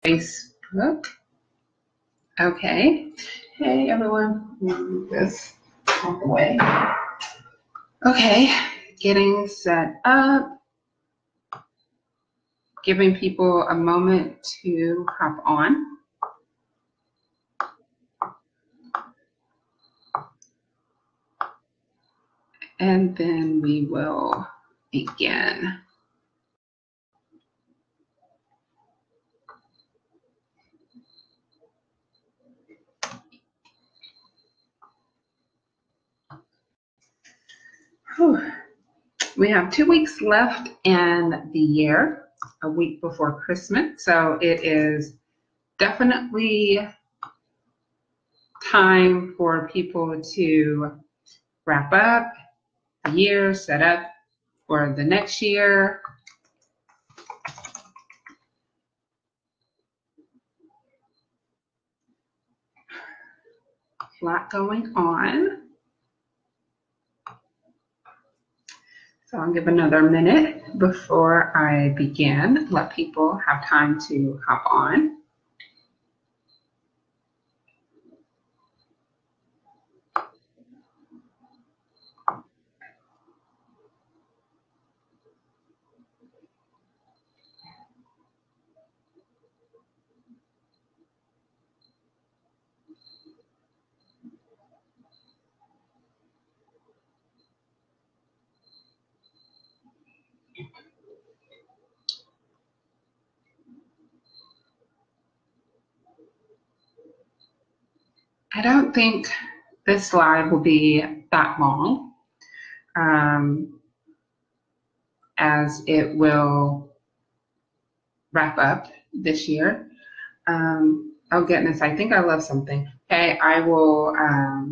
Facebook. Okay. Hey, everyone. Move this out the way. Okay. Getting set up. Giving people a moment to hop on. And then we will begin. Whew. We have 2 weeks left in the year, a week before Christmas. So it is definitely time for people to wrap up the year, set up for the next year. A lot going on. So I'll give another minute before I begin. Let people have time to hop on. I don't think this live will be that long, as it will wrap up this year. Oh goodness, I think I love something. Okay, I will, I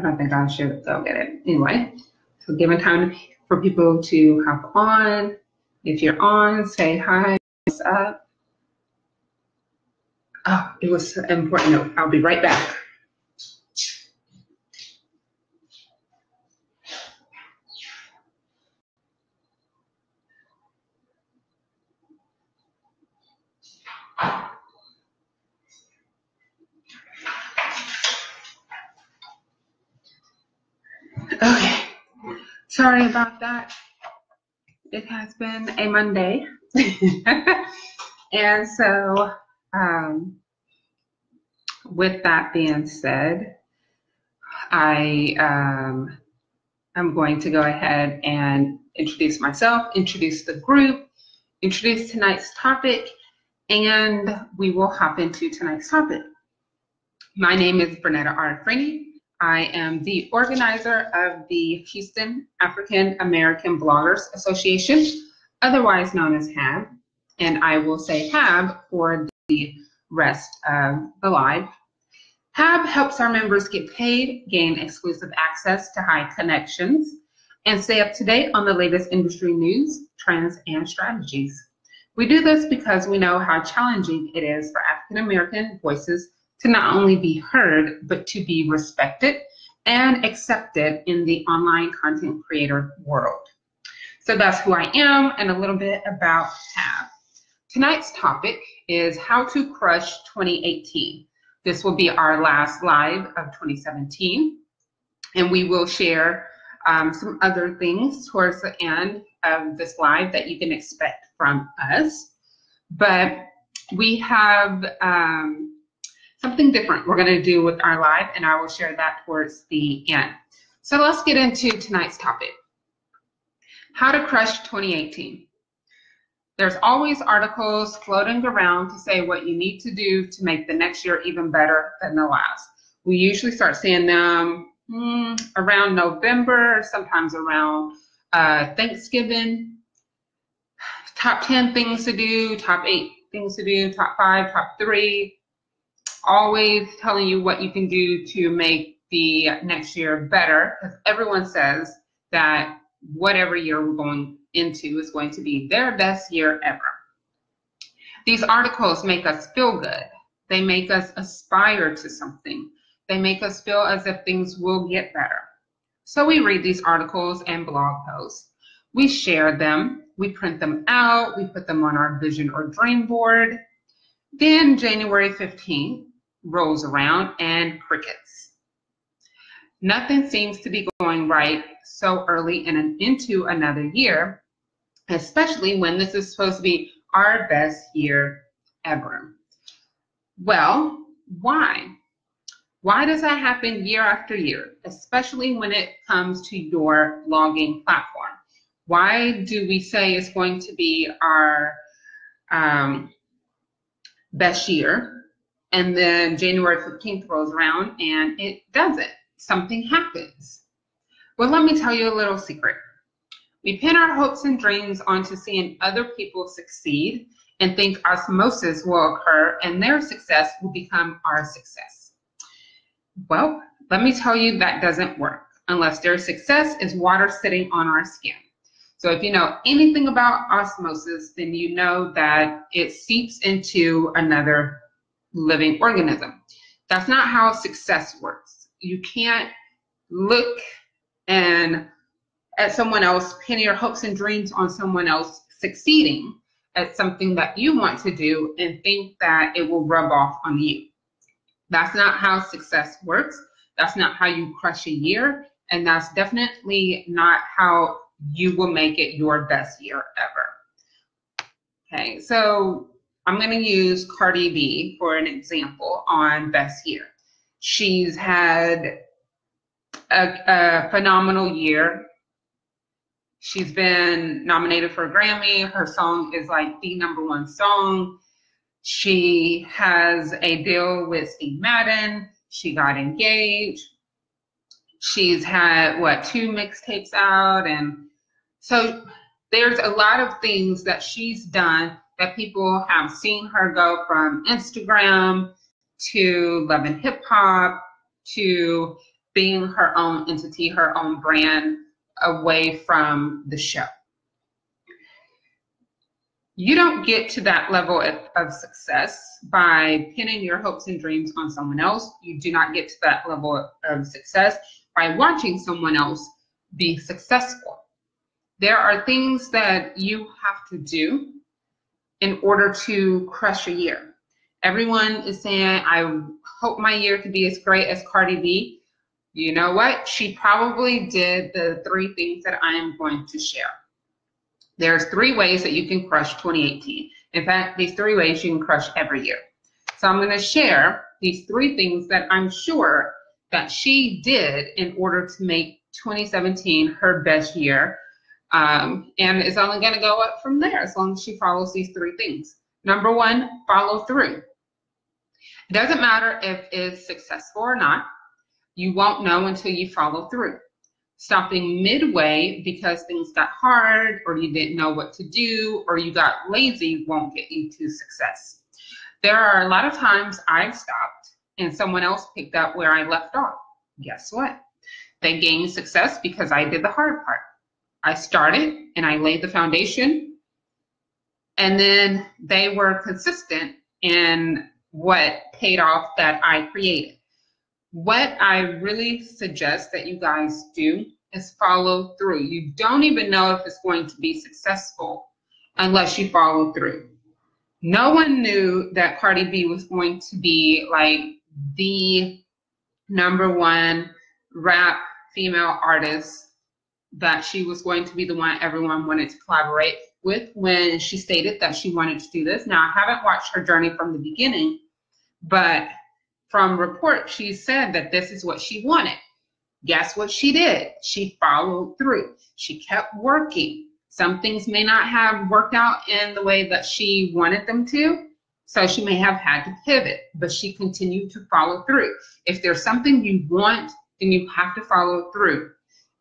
don't think I should go get it. Anyway, so giving time for people to hop on. If you're on, say hi, what's up? Oh, it was an important note. I'll be right back. Okay, sorry about that. It has been a Monday. And so, with that being said, I am going to go ahead and introduce myself, introduce the group, introduce tonight's topic, and we will hop into tonight's topic. My name is Bernetta R. Freeney. I am the organizer of the Houston African American Bloggers Association, otherwise known as HAAB, and I will say HAAB for the rest of the live. HAAB helps our members get paid, gain exclusive access to high connections, and stay up to date on the latest industry news, trends, and strategies. We do this because we know how challenging it is for African American voices to not only be heard, but to be respected and accepted in the online content creator world. So that's who I am and a little bit about HAAB. Tonight's topic is how to crush 2018. This will be our last live of 2017, and we will share some other things towards the end of this live that you can expect from us. But we have something different we're going to do with our live, and I will share that towards the end. So let's get into tonight's topic. How to crush 2018. There's always articles floating around to say what you need to do to make the next year even better than the last. We usually start seeing them around November, sometimes around Thanksgiving. Top 10 things to do, top 8 things to do, top 5, top 3. Always telling you what you can do to make the next year better, because everyone says that whatever year we're going into is going to be their best year ever. These articles make us feel good. They make us aspire to something. They make us feel as if things will get better. So we read these articles and blog posts. We share them, we print them out, we put them on our vision or dream board. Then January 15th rolls around and crickets. Nothing seems to be going right so early into another year, especially when this is supposed to be our best year ever. Well, why? Why does that happen year after year, especially when it comes to your blogging platform? Why do we say it's going to be our best year, and then January 15th rolls around and it doesn't? Something happens. Well, let me tell you a little secret. We pin our hopes and dreams onto seeing other people succeed and think osmosis will occur and their success will become our success. Well, let me tell you that doesn't work unless their success is water sitting on our skin. So if you know anything about osmosis, then you know that it seeps into another living organism. That's not how success works. You can't look at someone else, pin your hopes and dreams on someone else succeeding at something that you want to do and think that it will rub off on you. That's not how success works. That's not how you crush a year. And that's definitely not how you will make it your best year ever. Okay, so I'm going to use Cardi B for an example on best year. She's had a phenomenal year. She's been nominated for a Grammy. Her song is like the #1 song. She has a deal with Steve Madden. She got engaged. She's had, what, 2 mixtapes out. And so there's a lot of things that she's done that people have seen her go from Instagram to Love and Hip Hop to being her own entity, her own brand, away from the show. You don't get to that level of success by pinning your hopes and dreams on someone else. You do not get to that level of success by watching someone else be successful. There are things that you have to do in order to crush a year. Everyone is saying, I hope my year could be as great as Cardi B. You know what? She probably did the 3 things that I am going to share. There's 3 ways that you can crush 2018. In fact, these 3 ways you can crush every year. So I'm going to share these 3 things that I'm sure that she did in order to make 2017 her best year. And it's only going to go up from there as long as she follows these 3 things. Number 1, follow through. It doesn't matter if it's successful or not. You won't know until you follow through. Stopping midway because things got hard or you didn't know what to do or you got lazy won't get you to success. There are a lot of times I've stopped and someone else picked up where I left off. Guess what? They gained success because I did the hard part. I started and I laid the foundation, and then they were consistent in what paid off that I created. What I really suggest that you guys do is follow through. You don't even know if it's going to be successful unless you follow through. No one knew that Cardi B was going to be like the #1 rap female artist, that she was going to be the one everyone wanted to collaborate with when she stated that she wanted to do this. Now, I haven't watched her journey from the beginning, but from reports, she said that this is what she wanted. Guess what she did? She followed through. She kept working. Some things may not have worked out in the way that she wanted them to, so she may have had to pivot, but she continued to follow through. If there's something you want, then you have to follow through.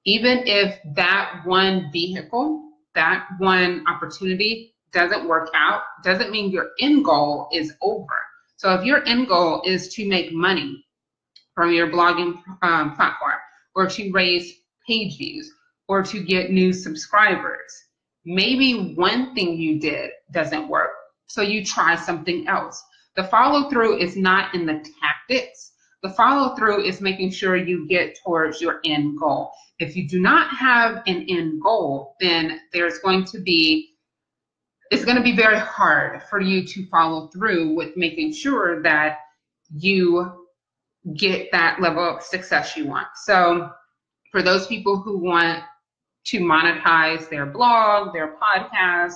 Even if that one vehicle, that one opportunity doesn't work out, doesn't mean your end goal is over. So if your end goal is to make money from your blogging platform, or to raise page views, or to get new subscribers, maybe one thing you did doesn't work, so you try something else. The follow through is not in the tactics, The follow through is making sure you get towards your end goal. If you do not have an end goal, then it's going to be very hard for you to follow through with making sure that you get that level of success you want. So for those people who want to monetize their blog, their podcast,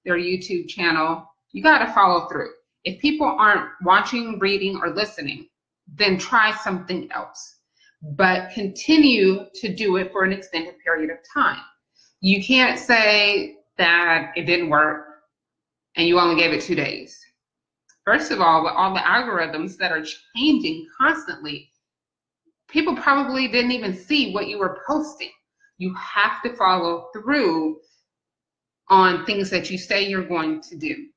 their YouTube channel, you got to follow through. If people aren't watching, reading, or listening, then try something else. But continue to do it for an extended period of time. You can't say that it didn't work and you only gave it 2 days. First of all, with all the algorithms that are changing constantly, people probably didn't even see what you were posting. You have to follow through on things that you say you're going to do.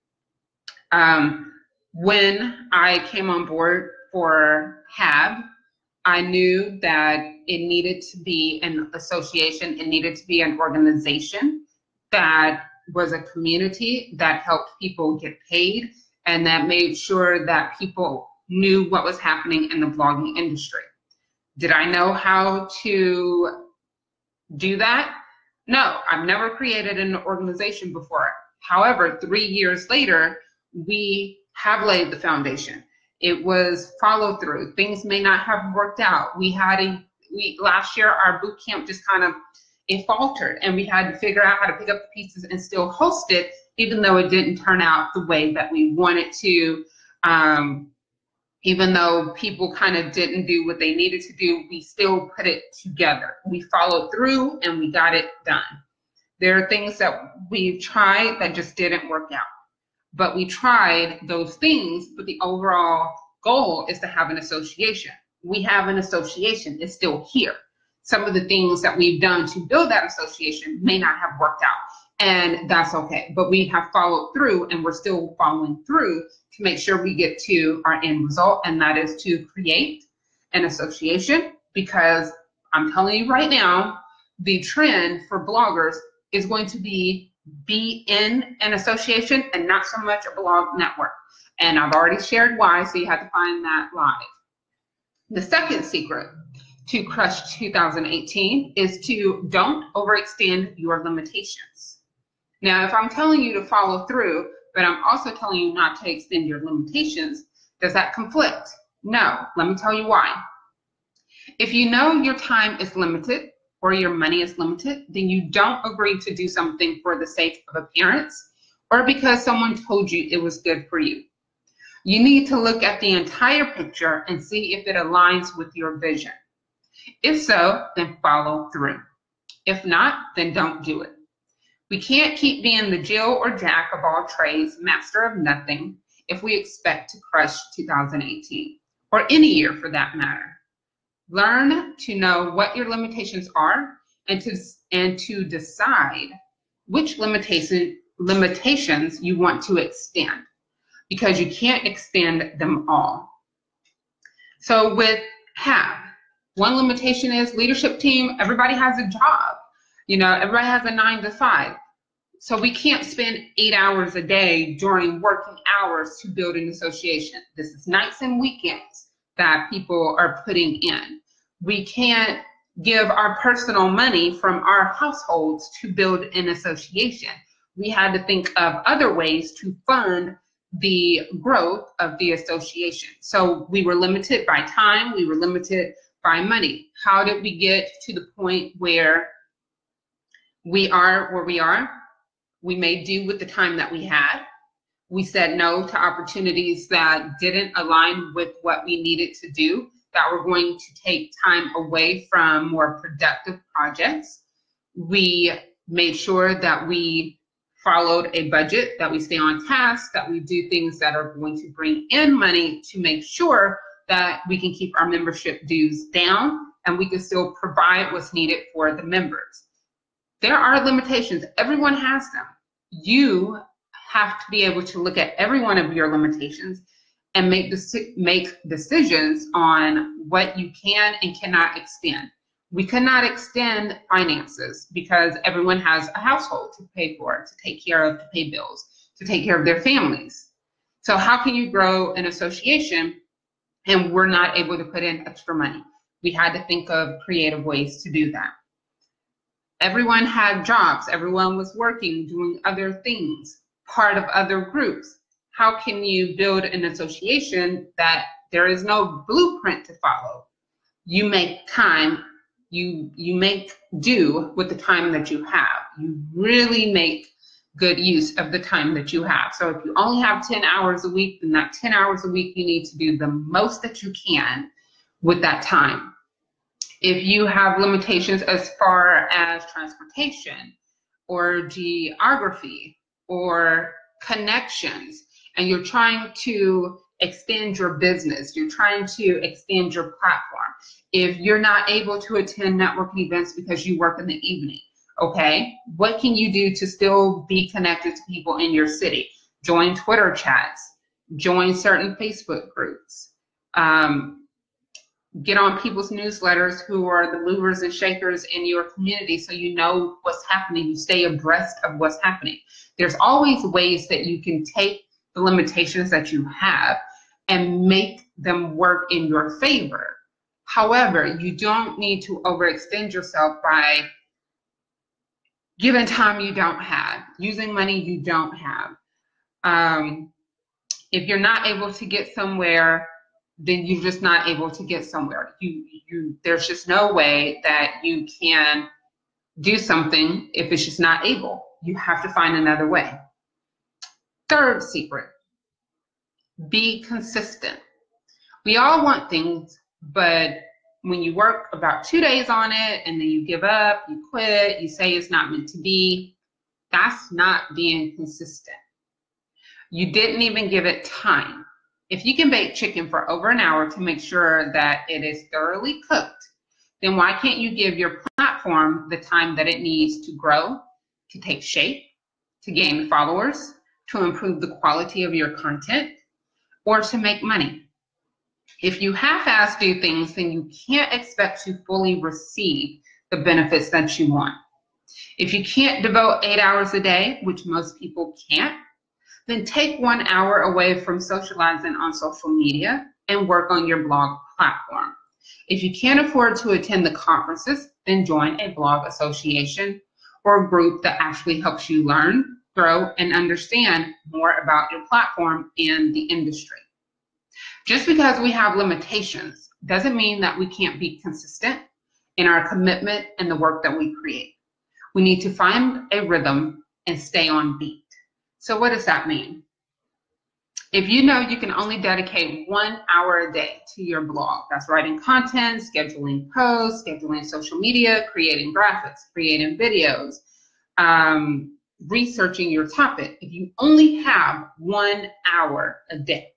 When I came on board for HAAB, I knew that it needed to be an association, it needed to be an organization that was a community that helped people get paid and that made sure that people knew what was happening in the blogging industry. Did I know how to do that? No, I've never created an organization before. However, 3 years later, we have laid the foundation. It was follow through. Things may not have worked out. Last year, our boot camp just it faltered, and we had to figure out how to pick up the pieces and still host it, even though it didn't turn out the way that we wanted to. Even though people didn't do what they needed to do, we still put it together. We followed through and we got it done. There are things that we've tried that just didn't work out. But we tried those things, but the overall goal is to have an association. We have an association, it's still here. Some of the things that we've done to build that association may not have worked out, and that's okay. But we have followed through, and we're still following through to make sure we get to our end result, and that is to create an association, because I'm telling you right now, the trend for bloggers is going to be in an association and not so much a blog network. And I've already shared why, so you have to find that live. The second secret to crush 2018 is to don't overextend your limitations. Now, if I'm telling you to follow through, but I'm also telling you not to extend your limitations, does that conflict? No, let me tell you why. If you know your time is limited or your money is limited, then you don't agree to do something for the sake of appearance or because someone told you it was good for you. You need to look at the entire picture and see if it aligns with your vision. If so, then follow through. If not, then don't do it. We can't keep being the Jill or Jack of all trades, master of nothing, if we expect to crush 2018, or any year for that matter. Learn to know what your limitations are and to decide which limitations you want to extend, because you can't extend them all. So with HAAB, one limitation is leadership team. Everybody has a job. Everybody has a 9 to 5. So we can't spend 8 hours a day during working hours to build an association. This is nights and weekends that people are putting in. We can't give our personal money from our households to build an association. We had to think of other ways to fund the growth of the association. So we were limited by time, we were limited by money. How did we get to the point where we are where we are? We made do with the time that we had. We said no to opportunities that didn't align with what we needed to do, that were going to take time away from more productive projects. We made sure that we followed a budget, that we stay on task, that we do things that are going to bring in money to make sure that we can keep our membership dues down and we can still provide what's needed for the members. There are limitations. Everyone has them. You have to be able to look at every one of your limitations and make decisions on what you can and cannot extend. We cannot extend finances because everyone has a household to pay for, to take care of, to pay bills, to take care of their families. So how can you grow an association and we're not able to put in extra money. We had to think of creative ways to do that. Everyone had jobs. Everyone was working, doing other things, part of other groups. How can you build an association that there is no blueprint to follow? You make time, you make do with the time that you have. You really make good use of the time that you have. So if you only have 10 hours a week, then that 10 hours a week, you need to do the most that you can with that time. If you have limitations as far as transportation or geography or connections, and you're trying to extend your business, you're trying to extend your platform, if you're not able to attend networking events because you work in the evening, okay, what can you do to still be connected to people in your city? Join Twitter chats, join certain Facebook groups, get on people's newsletters who are the movers and shakers in your community so you know what's happening, you stay abreast of what's happening. There's always ways that you can take the limitations that you have and make them work in your favor. However, you don't need to overextend yourself by giving time you don't have, using money you don't have. If you're not able to get somewhere, then you're just not able to get somewhere. There's just no way that you can do something if it's just not able. You have to find another way. Third secret, be consistent. We all want things, but when you work about 2 days on it and then you give up, you quit, you say it's not meant to be, that's not being consistent. You didn't even give it time. If you can bake chicken for over an hour to make sure that it is thoroughly cooked, then why can't you give your platform the time that it needs to grow, to take shape, to gain followers, to improve the quality of your content, or to make money? If you half-ass do things, then you can't expect to fully receive the benefits that you want. If you can't devote 8 hours a day, which most people can't, then take 1 hour away from socializing on social media and work on your blog platform. If you can't afford to attend the conferences, then join a blog association or a group that actually helps you learn, grow, and understand more about your platform and the industry. Just because we have limitations doesn't mean that we can't be consistent in our commitment and the work that we create. We need to find a rhythm and stay on beat. So what does that mean? If you know you can only dedicate 1 hour a day to your blog, that's writing content, scheduling posts, scheduling social media, creating graphics, creating videos, researching your topic. If you only have 1 hour a day,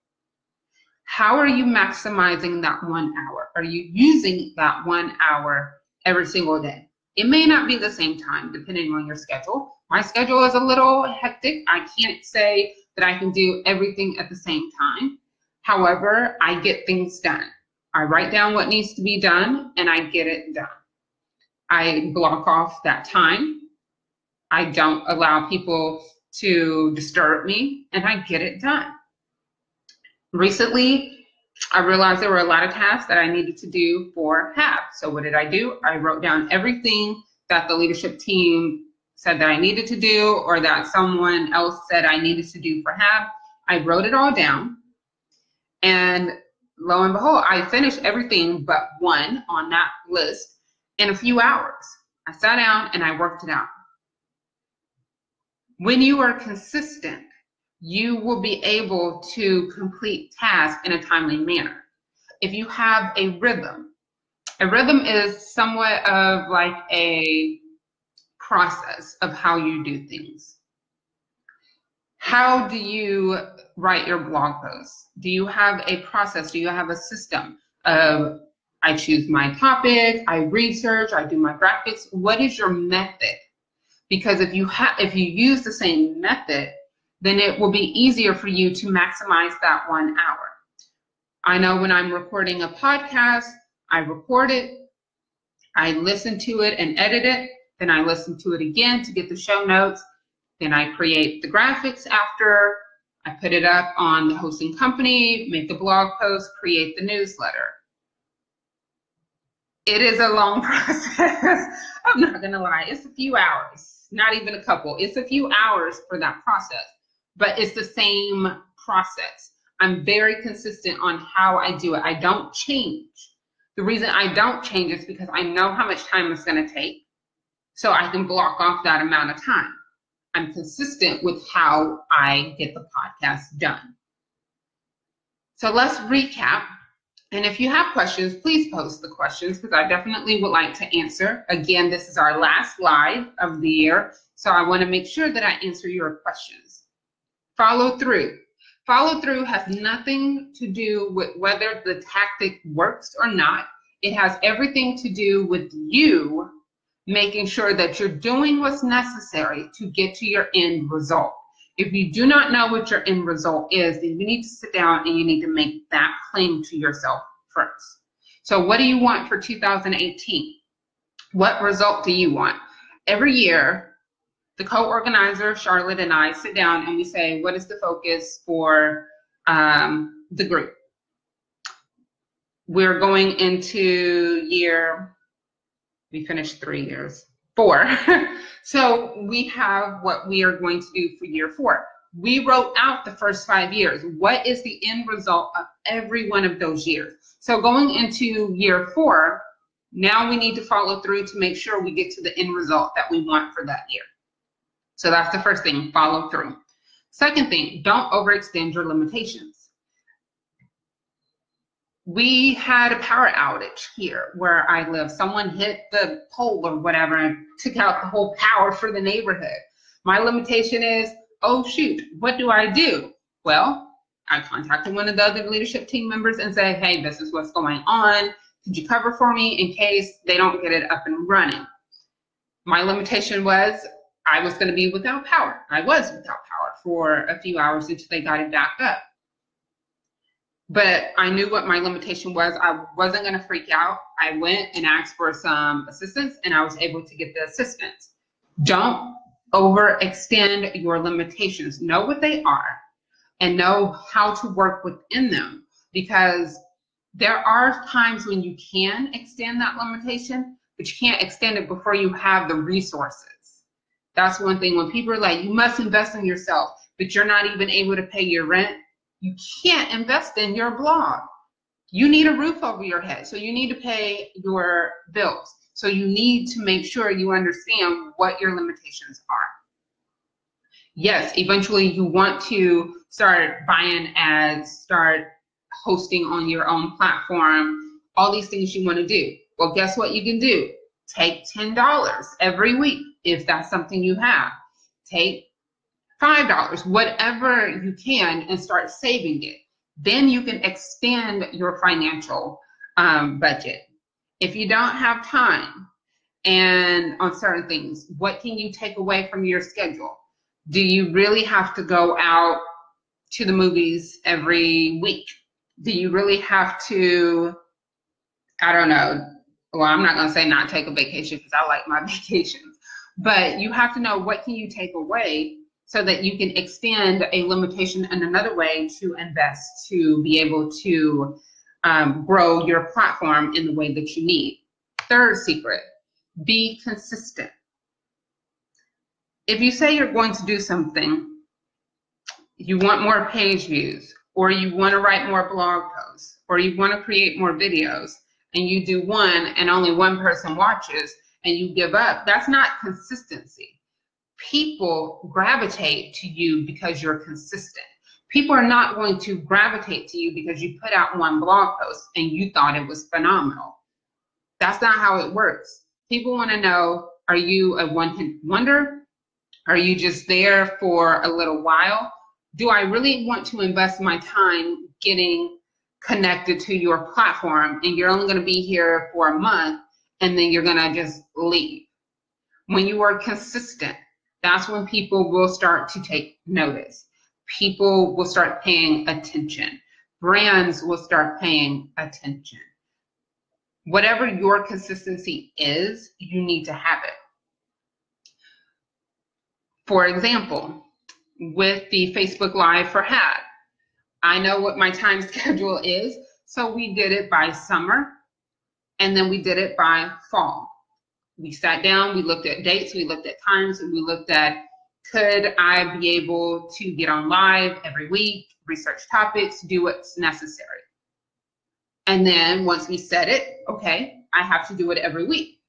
how are you maximizing that 1 hour? Are you using that 1 hour every single day? It may not be the same time depending on your schedule. My schedule is a little hectic. I can't say that I can do everything at the same time. However, I get things done. I write down what needs to be done and I get it done. I block off that time. I don't allow people to disturb me and I get it done. Recently, I realized there were a lot of tasks that I needed to do for HAAB. So what did I do? I wrote down everything that the leadership team said that I needed to do or that someone else said I needed to do for HAAB. I wrote it all down, and lo and behold, I finished everything but one on that list in a few hours. I sat down and I worked it out. When you are consistent, you will be able to complete tasks in a timely manner. If you have a rhythm is somewhat of like a process of how you do things. How do you write your blog posts? Do you have a process? Do you have a system of I choose my topic, I research, I do my graphics? What is your method? Because if you use the same method, then it will be easier for you to maximize that 1 hour. I know when I'm recording a podcast, I record it, I listen to it and edit it, then I listen to it again to get the show notes, then I create the graphics after I put it up on the hosting company, make the blog post, create the newsletter. It is a long process. I'm not gonna lie, it's a few hours, not even a couple. It's a few hours for that process, but it's the same process. I'm very consistent on how I do it. I don't change. The reason I don't change is because I know how much time it's gonna take, so I can block off that amount of time. I'm consistent with how I get the podcast done. So let's recap. And if you have questions, please post the questions because I definitely would like to answer. Again, this is our last live of the year, so I want to make sure that I answer your questions. Follow through. Follow through has nothing to do with whether the tactic works or not. It has everything to do with you making sure that you're doing what's necessary to get to your end result. If you do not know what your end result is, then you need to sit down and you need to make that claim to yourself first. So what do you want for 2018? What result do you want? Every year, the co-organizer, Charlotte, and I sit down and we say, what is the focus for the group? We're going into we finished 3 years. 4. So we have what we are going to do for year 4. We wrote out the first 5 years. What is the end result of every one of those years? So going into year 4, now we need to follow through to make sure we get to the end result that we want for that year. So that's the first thing, follow through. Second thing, don't overextend your limitations. We had a power outage here where I live. Someone hit the pole or whatever and took out the whole power for the neighborhood. My limitation is, oh shoot, what do I do? Well, I contacted one of the other leadership team members and said, hey, this is what's going on. Could you cover for me in case they don't get it up and running? My limitation was I was going to be without power. I was without power for a few hours until they got it back up. But I knew what my limitation was. I wasn't going to freak out. I went and asked for some assistance, and I was able to get the assistance. Don't overextend your limitations. Know what they are and know how to work within them, because there are times when you can extend that limitation, but you can't extend it before you have the resources. That's one thing. When people are like, you must invest in yourself, but you're not even able to pay your rent, you can't invest in your blog. You need a roof over your head, so you need to pay your bills. So you need to make sure you understand what your limitations are. Yes, eventually you want to start buying ads, start hosting on your own platform, all these things you want to do. Well, guess what you can do? Take $10 every week if that's something you have. Take $5, whatever you can, and start saving it. Then you can extend your financial budget. If you don't have time and on certain things, what can you take away from your schedule? Do you really have to go out to the movies every week? Do you really have to, I don't know, well, I'm not going to say not take a vacation because I like my vacations, but you have to know what can you take away so that you can extend a limitation in another way to invest, to be able to grow your platform in the way that you need. Third secret, be consistent. If you say you're going to do something, you want more page views, or you want to write more blog posts, or you want to create more videos, and you do one and only one person watches and you give up, that's not consistency. People gravitate to you because you're consistent. People are not going to gravitate to you because you put out one blog post and you thought it was phenomenal. That's not how it works. People want to know, are you a one-hit wonder? Are you just there for a little while? Do I really want to invest my time getting connected to your platform and you're only going to be here for a month and then you're going to just leave? When you are consistent, that's when people will start to take notice. People will start paying attention. Brands will start paying attention. Whatever your consistency is, you need to have it. For example, with the Facebook Live for HAAB. I know what my time schedule is, so we did it by summer, and then we did it by fall. We sat down, we looked at dates, we looked at times, and we looked at, could I be able to get on live every week, research topics, do what's necessary. And then once we set it, okay, I have to do it every week.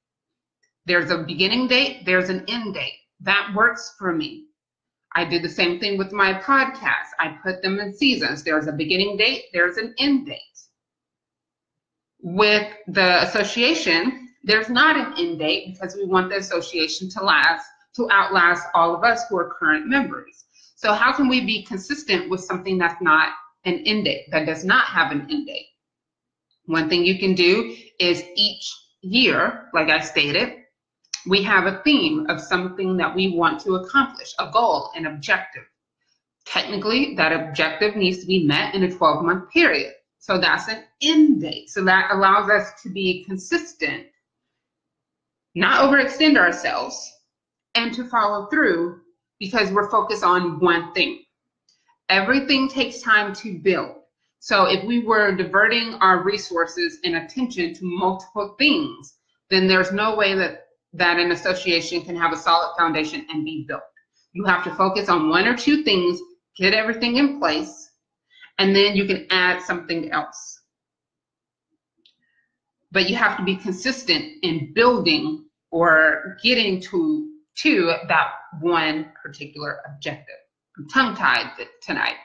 There's a beginning date, there's an end date. That works for me. I do the same thing with my podcast. I put them in seasons. There's a beginning date, there's an end date. With the association, there's not an end date because we want the association to outlast all of us who are current members. So how can we be consistent with something that's not an end date, that does not have an end date? One thing you can do is each year, like I stated, we have a theme of something that we want to accomplish, a goal, an objective. Technically, that objective needs to be met in a 12-month period. So that's an end date. So that allows us to be consistent, not overextend ourselves, and to follow through because we're focused on one thing. Everything takes time to build. So if we were diverting our resources and attention to multiple things, then there's no way that an association can have a solid foundation and be built. You have to focus on one or two things, get everything in place, and then you can add something else. But you have to be consistent in building or getting to that one particular objective. I'm tongue-tied tonight.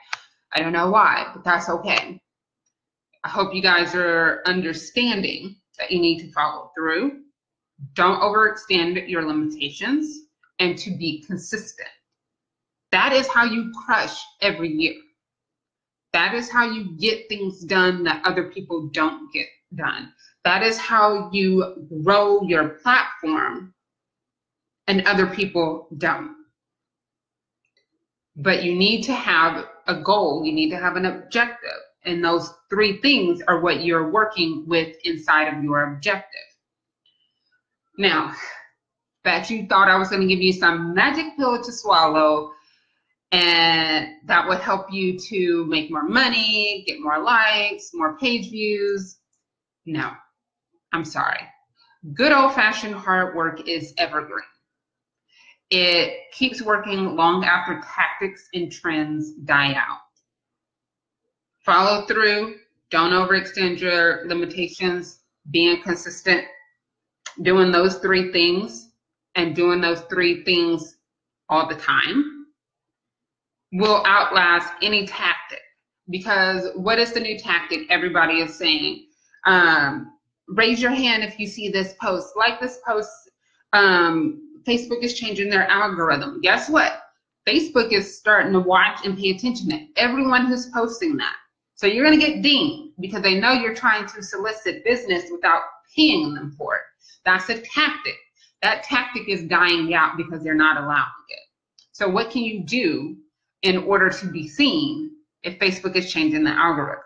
I don't know why, but that's okay. I hope you guys are understanding that you need to follow through. Don't overextend your limitations, and to be consistent. That is how you crush every year. That is how you get things done that other people don't get done. That is how you grow your platform and other people don't. But you need to have a goal. You need to have an objective. And those three things are what you're working with inside of your objective. Now, bet you thought I was going to give you some magic pill to swallow and that would help you to make more money, get more likes, more page views. No, I'm sorry. Good old-fashioned hard work is evergreen. It keeps working long after tactics and trends die out. Follow through, don't overextend your limitations, being consistent, doing those three things, and doing those three things all the time will outlast any tactic. Because what is the new tactic everybody is saying? Raise your hand if you see this post, like this post. Facebook is changing their algorithm. Guess what? Facebook is starting to watch and pay attention to everyone who's posting that. So you're going to get dinged because they know you're trying to solicit business without paying them for it. That's a tactic. That tactic is dying out because they're not allowing it. So what can you do in order to be seen if Facebook is changing the algorithm?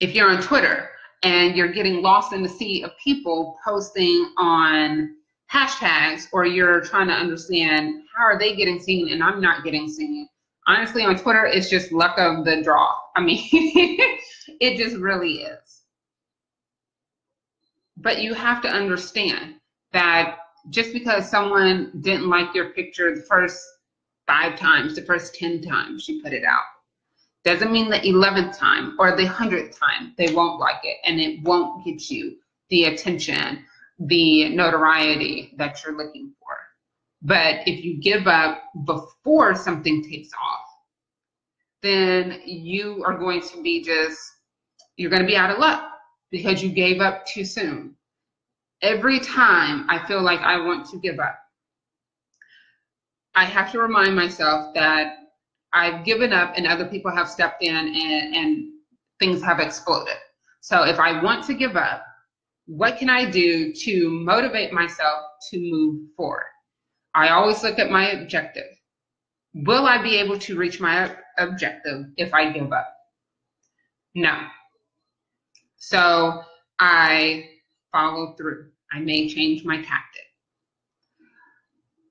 If you're on Twitter and you're getting lost in the sea of people posting on hashtags, or you're trying to understand how are they getting seen and I'm not getting seen. Honestly, on Twitter, it's just luck of the draw. I mean, it just really is. But you have to understand that just because someone didn't like your picture the first 5 times, the first 10 times you put it out, doesn't mean the 11th time or the 100th time they won't like it and it won't get you the attention, the notoriety that you're looking for. But if you give up before something takes off, then you are going to be you're going to be out of luck because you gave up too soon. Every time I feel like I want to give up, I have to remind myself that I've given up and other people have stepped in and things have exploded. So if I want to give up, what can I do to motivate myself to move forward? I always look at my objective. Will I be able to reach my objective if I give up? No. So I follow through. I may change my tactic.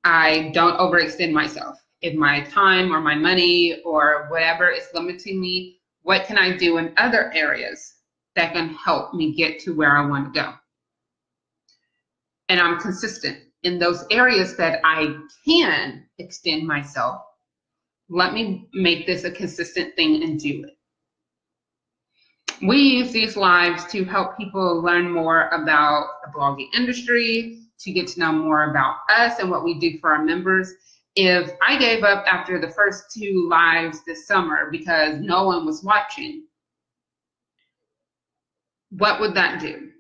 I don't overextend myself. If my time or my money or whatever is limiting me, what can I do in other areas that can help me get to where I want to go? And I'm consistent in those areas that I can extend myself. Let me make this a consistent thing and do it. We use these lives to help people learn more about the blogging industry, to get to know more about us and what we do for our members. If I gave up after the first 2 lives this summer because no one was watching, what would that do?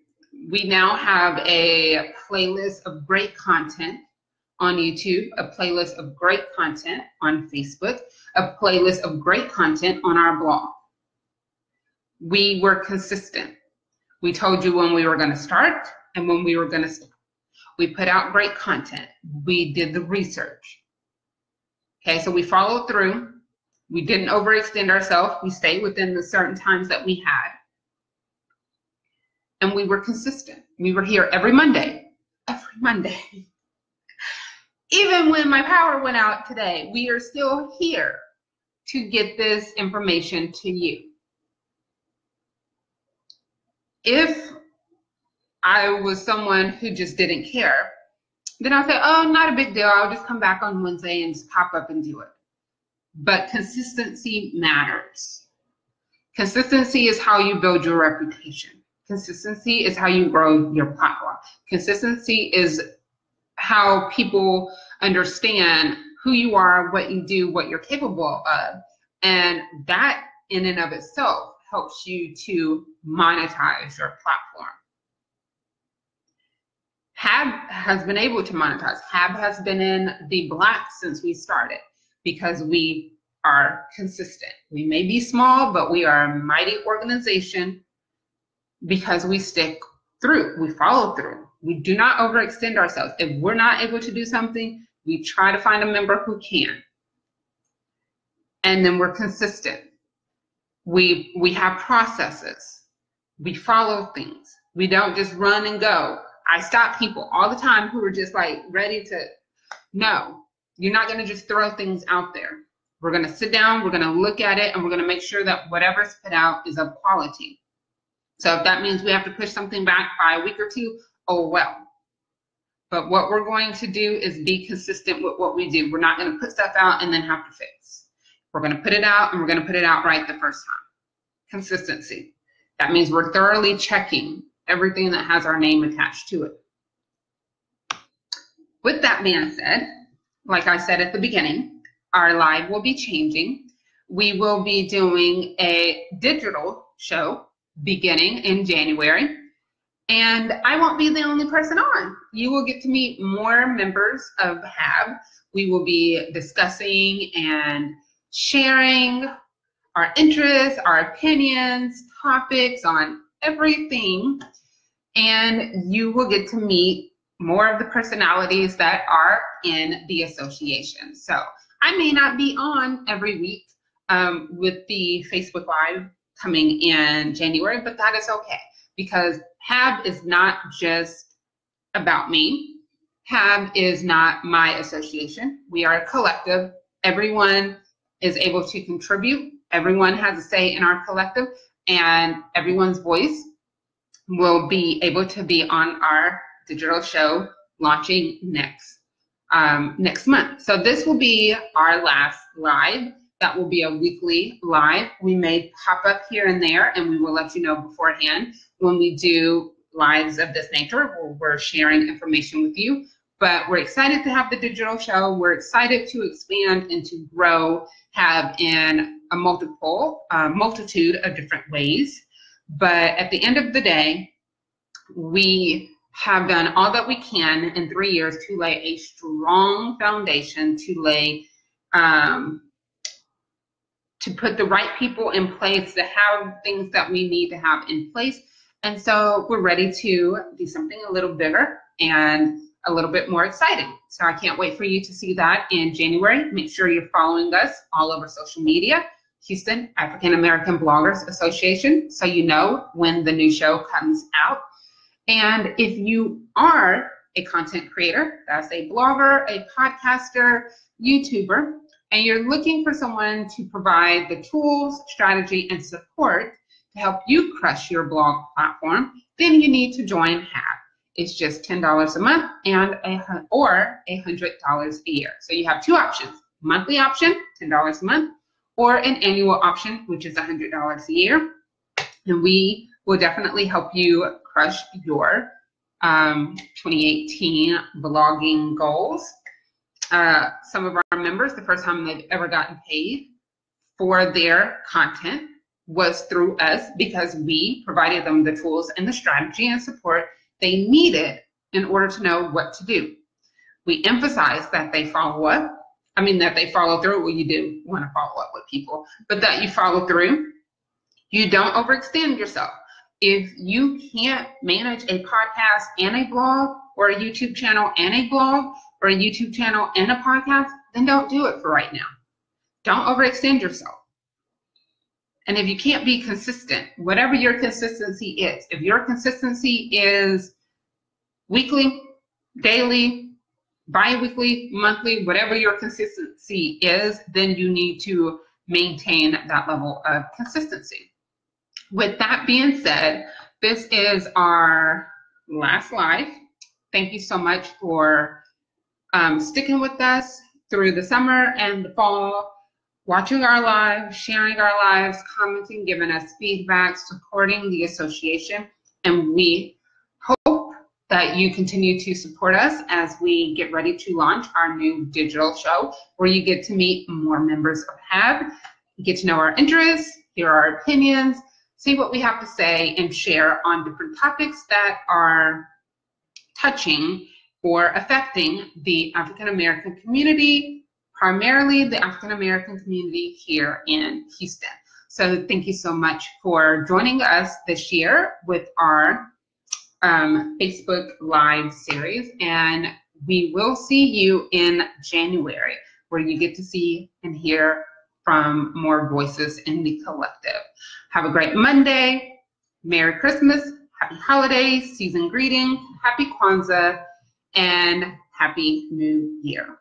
We now have a playlist of great content on YouTube, a playlist of great content on Facebook, a playlist of great content on our blog. We were consistent. We told you when we were going to start and when we were going to stop. We put out great content. We did the research. Okay, so we followed through. We didn't overextend ourselves. We stayed within the certain times that we had. And we were consistent. We were here every Monday. Every Monday. Even when my power went out today, we are still here to get this information to you. If I was someone who just didn't care, then I'll say, oh, not a big deal. I'll just come back on Wednesday and just pop up and do it. But consistency matters. Consistency is how you build your reputation. Consistency is how you grow your platform. Consistency is how people understand who you are, what you do, what you're capable of. And that in and of itself helps you to monetize your platform. HAAB has been able to monetize. HAAB has been in the black since we started because we are consistent. We may be small, but we are a mighty organization because we stick through. We follow through. We do not overextend ourselves. If we're not able to do something, we try to find a member who can. And then we're consistent. We have processes. We follow things. We don't just run and go. I stop people all the time who are just like ready to, no, you're not going to just throw things out there. We're going to sit down, we're going to look at it, and we're going to make sure that whatever's put out is of quality. So if that means we have to push something back by a week or 2, oh well. But what we're going to do is be consistent with what we do. We're not going to put stuff out and then have to fix. We're going to put it out, and we're going to put it out right the first time. Consistency. That means we're thoroughly checking everything that has our name attached to it. With that being said, like I said at the beginning, our live will be changing. We will be doing a digital show beginning in January, and I won't be the only person on. You will get to meet more members of HAAB. We will be discussing and sharing our interests, our opinions, topics on everything, and you will get to meet more of the personalities that are in the association. So I may not be on every week with the Facebook Live coming in January, but that is okay because HAAB is not just about me. HAAB is not my association. We are a collective. Everyone is able to contribute. Everyone has a say in our collective, and everyone's voice will be able to be on our digital show launching next month. So this will be our last live. That will be a weekly live. We may pop up here and there, and we will let you know beforehand when we do lives of this nature where we're sharing information with you. But we're excited to have the digital show. We're excited to expand and to grow, have in a multitude of different ways. But at the end of the day, we have done all that we can in 3 years to lay a strong foundation, to lay, to put the right people in place, to have things that we need to have in place. And so we're ready to do something a little bigger and a little bit more exciting. So I can't wait for you to see that in January. Make sure you're following us all over social media, Houston African American Bloggers Association, so you know when the new show comes out. And if you are a content creator, that's a blogger, a podcaster, YouTuber, and you're looking for someone to provide the tools, strategy, and support to help you crush your blog platform, then you need to join HAAB. It's just $10 a month or $100 a year. So you have two options: monthly option, $10 a month, or an annual option, which is $100 a year. And we will definitely help you crush your 2018 blogging goals. Some of our members, the first time they've ever gotten paid for their content was through us, because we provided them the tools and the strategy and support they needed in order to know what to do. We emphasize that they follow up. That they follow through. Well, you do want to follow up with people, but that you follow through. You don't overextend yourself. If you can't manage a podcast and a blog, or a YouTube channel and a blog, or a YouTube channel and a podcast, then don't do it for right now. Don't overextend yourself. And if you can't be consistent, whatever your consistency is, if your consistency is weekly, daily, bi-weekly, monthly, whatever your consistency is, then you need to maintain that level of consistency. With that being said, this is our last live. Thank you so much for sticking with us through the summer and the fall, watching our lives, sharing our lives, commenting, giving us feedback, supporting the association. And we hope that you continue to support us as we get ready to launch our new digital show, where you get to meet more members of HAAB, get to know our interests, hear our opinions, see what we have to say, and share on different topics that are touching or affecting the African American community, primarily the African American community here in Houston. So thank you so much for joining us this year with our Facebook Live series, and we will see you in January, where you get to see and hear from more voices in the collective. Have a great Monday. Merry Christmas, Happy Holidays, season greetings, Happy Kwanzaa, and Happy New Year.